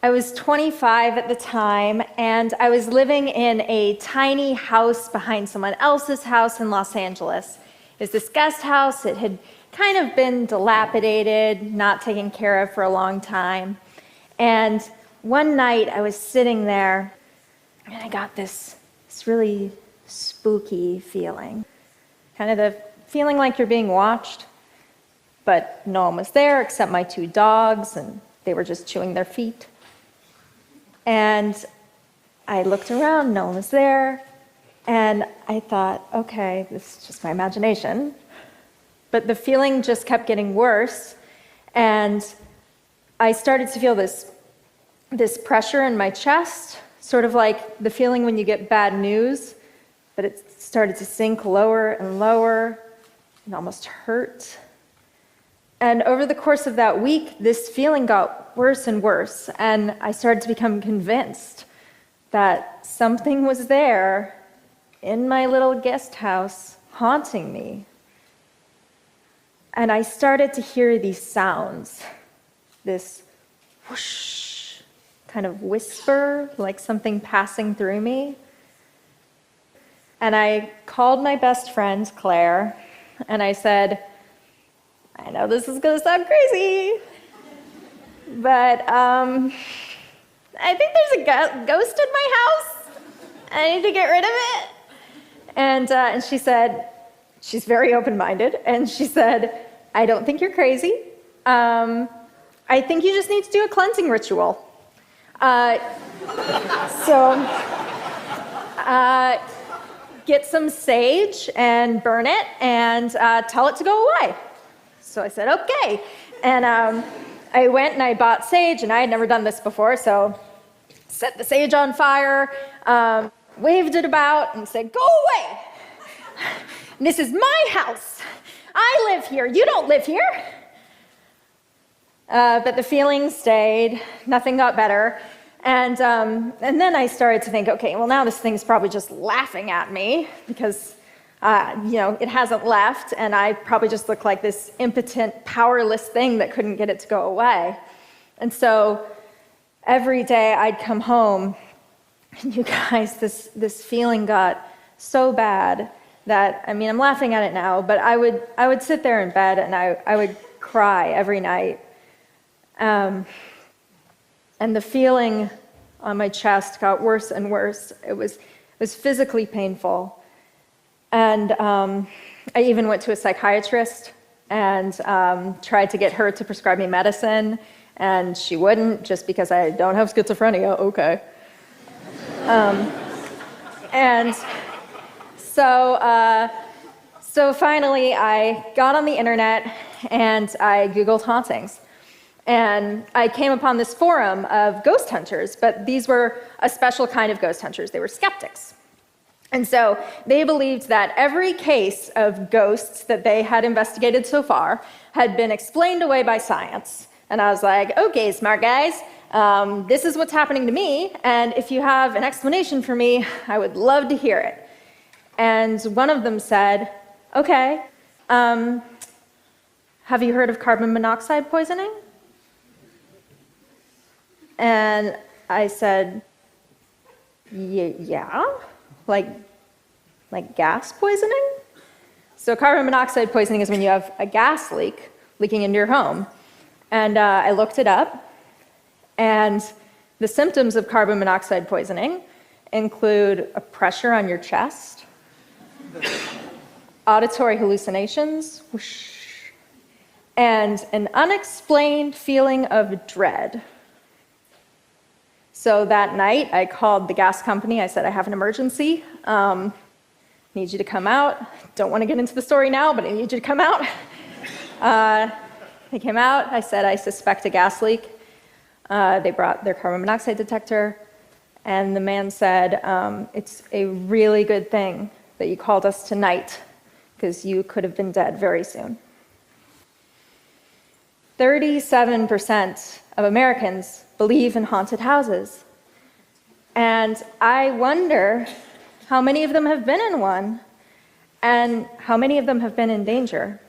I was 25 at the time, and I was living in a tiny house behind someone else's house in Los Angeles. It was this guest house. It had kind of been dilapidated, not taken care of for a long time. And one night I was sitting there, and I got this really spooky feeling. Kind of the feeling like you're being watched, but no one was there except my 2 dogs, and they were just chewing their feet. And I looked around, no one was there, and I thought, okay, this is just my imagination. But the feeling just kept getting worse, and I started to feel this pressure in my chest, sort of like the feeling when you get bad news, but it started to sink lower and lower and almost hurt. And over the course of that week, this feeling got worse and worse, and I started to become convinced that something was there in my little guest house haunting me. And I started to hear these sounds, this whoosh, kind of whisper, like something passing through me. And I called my best friend, Claire, and I said, I know this is going to sound crazy, but I think there's a ghost in my house. I need to get rid of it. And she said, she's very open-minded, and she said, I don't think you're crazy. I think you just need to do a cleansing ritual. Get some sage and burn it and tell it to go away. So I said, okay. And I went and I bought sage, and I had never done this before, so set the sage on fire, waved it about, and said, go away. This is my house. I live here. You don't live here. But the feeling stayed. Nothing got better. And then I started to think, okay, well, now this thing's probably just laughing at me because it hasn't left, and I probably just look like this impotent, powerless thing that couldn't get it to go away. And so every day I'd come home, and you guys, this feeling got so bad that, I'm laughing at it now, but I would sit there in bed, and I would cry every night. And the feeling on my chest got worse and worse. It was physically painful. And I even went to a psychiatrist and tried to get her to prescribe me medicine, and she wouldn't, just because I don't have schizophrenia. Okay. And so finally I got on the internet and I Googled hauntings. And I came upon this forum of ghost hunters, but these were a special kind of ghost hunters. They were skeptics. And so they believed that every case of ghosts that they had investigated so far had been explained away by science. And I was like, okay, smart guys, this is what's happening to me, and if you have an explanation for me, I would love to hear it. And one of them said, okay, have you heard of carbon monoxide poisoning? And I said, yeah, like gas poisoning? So carbon monoxide poisoning is when you have a gas leaking into your home. And I looked it up, and the symptoms of carbon monoxide poisoning include a pressure on your chest, auditory hallucinations, whoosh, and an unexplained feeling of dread. So that night, I called the gas company. I said, I have an emergency. Need you to come out. Don't want to get into the story now, but I need you to come out. They came out. I said, I suspect a gas leak. They brought their carbon monoxide detector, and the man said, it's a really good thing that you called us tonight, because you could have been dead very soon. 37% of Americans believe in haunted houses. And I wonder how many of them have been in one, and how many of them have been in danger.